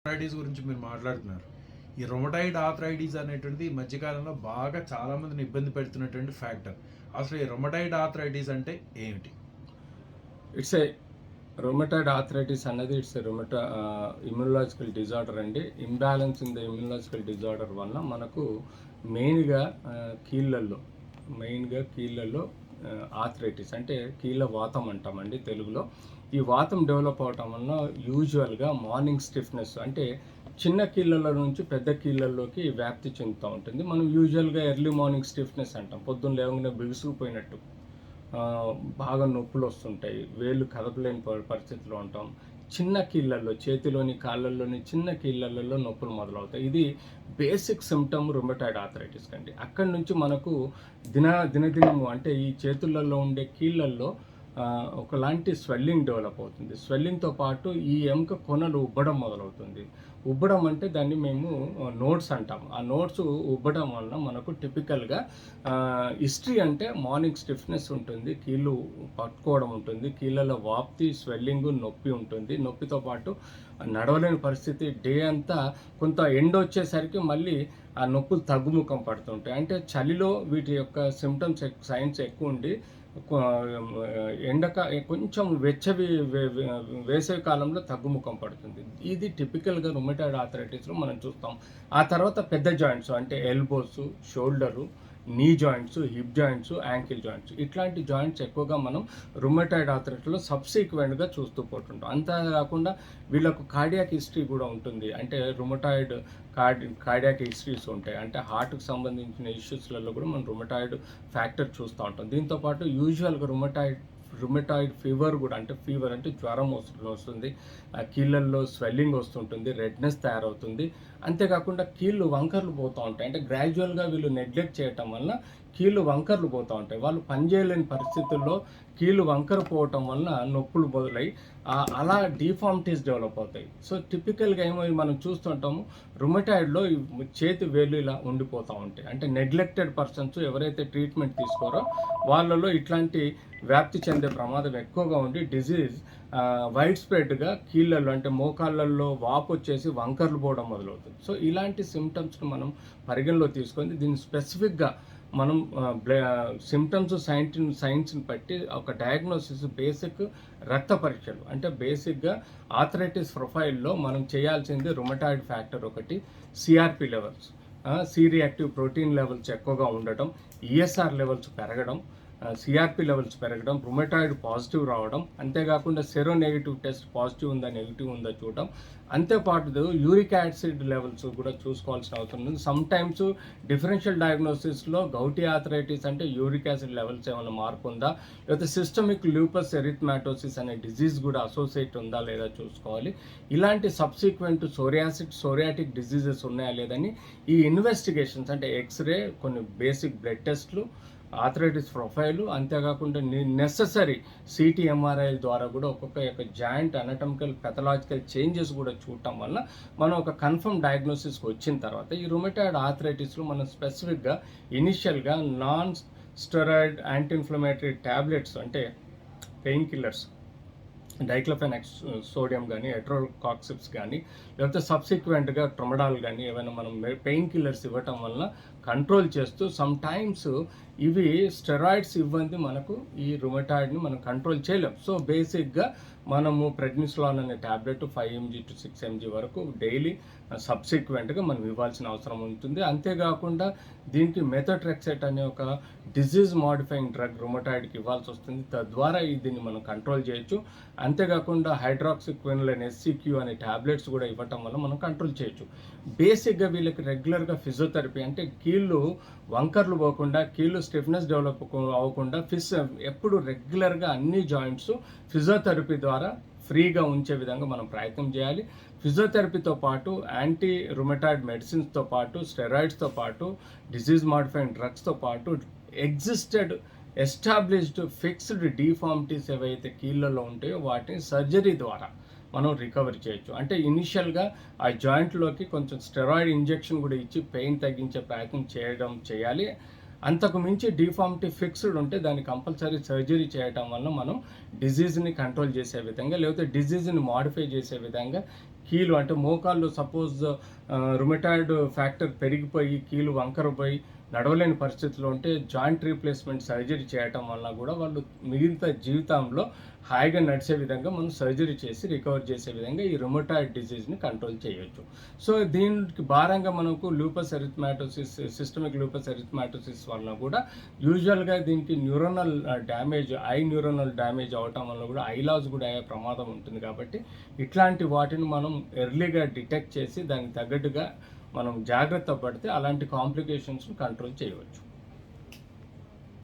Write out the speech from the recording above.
Arthritis గురించి మీరు మాట్లాడుతున్నారు. ఈ రొమటాయిడ్ ఆర్థరైటిస్ అనేటువంటిది ఈ మధ్యకాలంలో బాగా చాలామందిని ఇబ్బంది పెడుతున్నటువంటి ఫ్యాక్టర్. అసలు ఈ రొమటాయిడ్ ఆర్థరైటిస్ అంటే ఏమిటి? ఇట్స్ ఏ రొమటాయిడ్ ఆర్థరైటిస్ అన్నది ఇట్స్ ఏ ఇమ్యునలాజికల్ డిజార్డర్ అండి. Imbalance in the immunological disorder వల్ల మనకు మెయిన్గా కీళ్ళల్లో ఆర్థరైటిస్ అంటే కీళ్ళ వాతం అంటామండి తెలుగులో. ఈ వాతం డెవలప్ అవటం వలన యూజువల్గా మార్నింగ్ స్టిఫ్నెస్ అంటే చిన్న కీళ్ళలో నుంచి పెద్ద కీళ్ళల్లోకి వ్యాప్తి చెందుతూ ఉంటుంది. మనం యూజువల్గా ఎర్లీ మార్నింగ్ స్టిఫ్నెస్ అంటాం, పొద్దున్న లేవగానే బిగుసుకుపోయినట్టు, బాగా నొప్పులు వస్తుంటాయి, వేళ్ళు కదపలేని పరిస్థితిలో ఉంటాం. చిన్న కీళ్ళల్లో, చేతిలోని కాళ్ళల్లోని చిన్న కీళ్ళల్లో నొప్పులు మొదలవుతాయి. ఇది బేసిక్ సిమ్టమ్ రుమటాయిడ్ ఆర్థరైటిస్ కండి. అక్కడి నుంచి మనకు దినదినము అంటే ఈ చేతులలో ఉండే కీళ్ళల్లో ఒకలాంటి స్వెల్లింగ్ డెవలప్ అవుతుంది. స్వెల్లింగ్తో పాటు ఈ ఎముక కొనలు ఉబ్బడం మొదలవుతుంది. ఉబ్బడం అంటే దాన్ని మేము నోట్స్ అంటాం. ఆ నోట్స్ ఉబ్బడం వలన మనకు టిపికల్గా హిస్టరీ అంటే మార్నింగ్ స్టిఫ్నెస్ ఉంటుంది, కీళ్ళు పట్టుకోవడం ఉంటుంది, కీళ్ళలో వాప్తి, స్వెల్లింగ్, నొప్పి ఉంటుంది. నొప్పితో పాటు నడవలేని పరిస్థితి, డే అంతా కొంత ఎండ వచ్చేసరికి మళ్ళీ ఆ నొప్పులు తగ్గుముఖం పడుతుంటాయి. అంటే చలిలో వీటి యొక్క సిమ్టమ్స్ సైన్స్ ఎక్కువ ఉండి కొంచెం వేసవి కాలంలో తగ్గుముఖం పడుతుంది. ఇది టిపికల్గా రుమటాయిడ్ ఆర్థరైటిస్లో మనం చూస్తాం. ఆ తర్వాత పెద్ద జాయింట్స్ అంటే ఎల్బోస్, షోల్డరు, నీ joints, hip joints, ankle joints, ఇట్లాంటి జాయింట్స్ ఎక్కువగా మనం రుమటాయిడ్ ఆర్థరైటిస్లో సబ్సీక్వెంట్గా చూస్తూ పోతుంటాం. అంతేకాకుండా వీళ్ళకు కార్డియాక్ హిస్టరీ కూడా ఉంటుంది. అంటే రుమటాయిడ్ కార్డియాక్ హిస్టరీస్ ఉంటాయి. అంటే హార్ట్కి సంబంధించిన ఇష్యూస్లలో కూడా మనం రుమటాయిడ్ ఫ్యాక్టర్ చూస్తూ ఉంటాం. దీంతోపాటు యూజువల్గా రుమటాయిడ్ ఫీవర్ కూడా, అంటే ఫీవర్ అంటే జ్వరం వస్తుంది, కీళ్ళల్లో స్వెల్లింగ్ వస్తుంటుంది, రెడ్నెస్ తయారవుతుంది. అంతేకాకుండా కీళ్ళు వంకర్లు పోతూ ఉంటాయి. అంటే గ్రాడ్యువల్గా వీళ్ళు నెగ్లెక్ట్ చేయటం వల్ల కీళ్ళు వంకర్లు పోతూ ఉంటాయి. వాళ్ళు పనిచేయలేని పరిస్థితుల్లో కీళ్ళు వంకర పోవటం వలన నొప్పులు మొదలై అలా డిఫార్మిటీస్ డెవలప్ అవుతాయి. సో టిపికల్గా ఏమో మనం చూస్తుంటాము, రుమటాయిడ్లో చేతి వేలు ఇలా ఉండిపోతూ ఉంటాయి. అంటే నెగ్లెక్టెడ్ పర్సన్స్ ఎవరైతే ట్రీట్మెంట్ తీసుకోరో వాళ్ళలో ఇట్లాంటి వ్యాప్తి చెందే ప్రమాదం ఎక్కువగా ఉండి డిజీజ్ వైడ్ స్ప్రెడ్గా కీళ్ళల్లో అంటే మోకాళ్ళల్లో వాపు వచ్చేసి వంకర్లు పోవడం మొదలవుతుంది. సో ఇలాంటి సిమ్టమ్స్ని మనం పరిగణలో తీసుకొని దీన్ని స్పెసిఫిక్గా మనం సిమ్టమ్స్ సైన్స్ని బట్టి ఒక డయాగ్నోసిస్, బేసిక్ రక్త పరీక్షలు అంటే బేసిక్గా ఆర్థరైటిస్ ప్రొఫైల్లో మనం చేయాల్సింది రుమటాయిడ్ ఫ్యాక్టర్ ఒకటి, CRP levels, C reactive protein levels ఎక్కువగా ఉండటం, ఈఎస్ఆర్ లెవెల్స్ పెరగడం, సిఆర్పి లెవెల్స్ పెరగడం, రుమటాయిడ్ పాజిటివ్ రావడం, అంతేకాకుండా సెరో నెగిటివ్ టెస్ట్ పాజిటివ్ ఉందా నెగిటివ్ ఉందా చూడటం, అంతేపాటు యూరిక్ యాసిడ్ లెవెల్స్ కూడా చూసుకోవాల్సిన అవసరం ఉంది. సమ్ టైమ్స్ డిఫరెన్షియల్ డయాగ్నోసిస్లో గౌటీ ఆర్థరైటిస్ అంటే యూరిక్ యాసిడ్ లెవెల్స్ ఏమైనా మార్పు ఉందా, లేకపోతే సిస్టమిక్ లూపస్ ఎరిథ్మాటోసిస్ అనే డిజీజ్ కూడా అసోసియేట్ ఉందా లేదా చూసుకోవాలి. ఇలాంటి సబ్సిక్వెంట్ సోరియాటిక్ డిజీజెస్ ఉన్నాయా లేదని ఈ ఇన్వెస్టిగేషన్స్ అంటే ఎక్స్రే, కొన్ని బేసిక్ బ్లడ్ టెస్ట్లు, ఆర్థరైటిస్ ప్రొఫైలు, అంతేకాకుండా నెససరీ సిటీ ఎంఆర్ఐల ద్వారా కూడా ఒక్కొక్క యొక్క జాయింట్ అనటమికల్ పెథలాజికల్ చేంజెస్ కూడా చూడటం వల్ల మనం ఒక కన్ఫర్మ్ డయాగ్నోసిస్కి వచ్చిన తర్వాత ఈ రుమటాయిడ్ ఆర్థరైటిస్లో మనం స్పెసిఫిక్గా ఇనిషియల్గా non steroid anti inflammatory tablets అంటే పెయిన్ కిల్లర్స్, డైక్లోఫెనాక్ సోడియం కానీ, ఎట్రోకాక్సిప్స్ కానీ, లేకపోతే సబ్సిక్వెంట్గా ట్రొమడాల్ కానీ ఏమైనా మనం పెయిన్ కిల్లర్స్ ఇవ్వటం వలన కంట్రోల్ చేస్తూ సమ్ టైమ్స్ ఇవి స్టెరాయిడ్స్ ఇవ్వండి మనకు ఈ రుమటాయిడ్ని మనం కంట్రోల్ చేయలేం. సో బేసిక్గా మనము ప్రెడ్నిసోలాన్ అనే ట్యాబ్లెట్ 5 mg to 6 mg వరకు డైలీ సబ్సిక్వెంట్గా మనం ఇవ్వాల్సిన అవసరం ఉంటుంది. అంతేకాకుండా దీనికి మెథోట్రెక్సెట్ అనే ఒక డిజీజ్ మాడిఫైయింగ్ డ్రగ్ రుమటాయిడ్కి ఇవ్వాల్సి వస్తుంది. తద్వారా దీన్ని మనం కంట్రోల్ చేయొచ్చు. అంతేకాకుండా హైడ్రాక్సిక్వినోలిన్ SCQ అనే ట్యాబ్లెట్స్ కూడా ఇవ్వటం వల్ల మనం కంట్రోల్ చేయొచ్చు. బేసిక్గా వీళ్ళకి రెగ్యులర్గా ఫిజియోథెరపీ అంటే కీళ్ళు వంకర్లు పోకుండా, కీళ్ళు స్టిఫ్నెస్ డెవలప్ అవ్వకుండా ఎప్పుడు రెగ్యులర్గా అన్ని జాయింట్స్ ఫిజియోథెరపీ ద్వారా ఫ్రీగా ఉంచే విధంగా మనం ప్రయత్నం చేయాలి. ఫిజియోథెరపీతో పాటు యాంటీ రుమటాయిడ్ మెడిసిన్స్తో పాటు, స్టెరాయిడ్స్తో పాటు, డిజీజ్ మాడిఫైయింగ్ డ్రగ్స్తో పాటు ఎస్టాబ్లిష్డ్ ఫిక్స్డ్ డిఫార్మిటీస్ ఏవైతే కీళ్ళలో ఉంటాయో వాటిని సర్జరీ ద్వారా మనం రికవర్ చేయొచ్చు. అంటే ఇనిషియల్గా ఆ జాయింట్లోకి కొంచెం స్టెరాయిడ్ ఇంజెక్షన్ కూడా ఇచ్చి పెయిన్ తగ్గించే ప్రయత్నం చేయాలి. అంతకు మించి డిఫార్మిటీ ఫిక్స్డ్ ఉంటే దాన్ని కంపల్సరీ సర్జరీ చేయటం వల్ల మనం డిజీజ్ని కంట్రోల్ చేసే విధంగా, లేకపోతే డిజీజ్ని మాడిఫై చేసే విధంగా కీలు అంటే మోకాళ్ళు సపోజ్ రుమటాయిడ్ ఫ్యాక్టర్ పెరిగిపోయి కీలు వంకరపోయి నడవలేని పరిస్థితిలో ఉంటే జాయింట్ రీప్లేస్మెంట్ సర్జరీ చేయటం వల్ల కూడా వాళ్ళు మిగతా జీవితంలో హాయిగా నడిచే విధంగా మనం సర్జరీ చేసి రికవర్ చేసే విధంగా ఈ రుమటాయిడ్ డిజీజ్ని కంట్రోల్ చేయొచ్చు. సో దీనికి భారంగా మనకు లూపస్ ఎరిథమాటోసిస్, సిస్టమిక్ లూపస్ ఎరిథమాటోసిస్ వల్ల కూడా యూజువల్గా దీనికి న్యూరోనల్ డ్యామేజ్, న్యూరోనల్ డ్యామేజ్ అవటం వల్ల కూడా ఐ లాస్ కూడా అయ్యే ప్రమాదం ఉంటుంది. కాబట్టి ఇట్లాంటి వాటిని మనం ఎర్లీగా డిటెక్ట్ చేసి దానికి తగ్గట్టుగా మనం జాగ్రత్త పడితే అలాంటి కాంప్లికేషన్స్ని కంట్రోల్ చేయవచ్చు.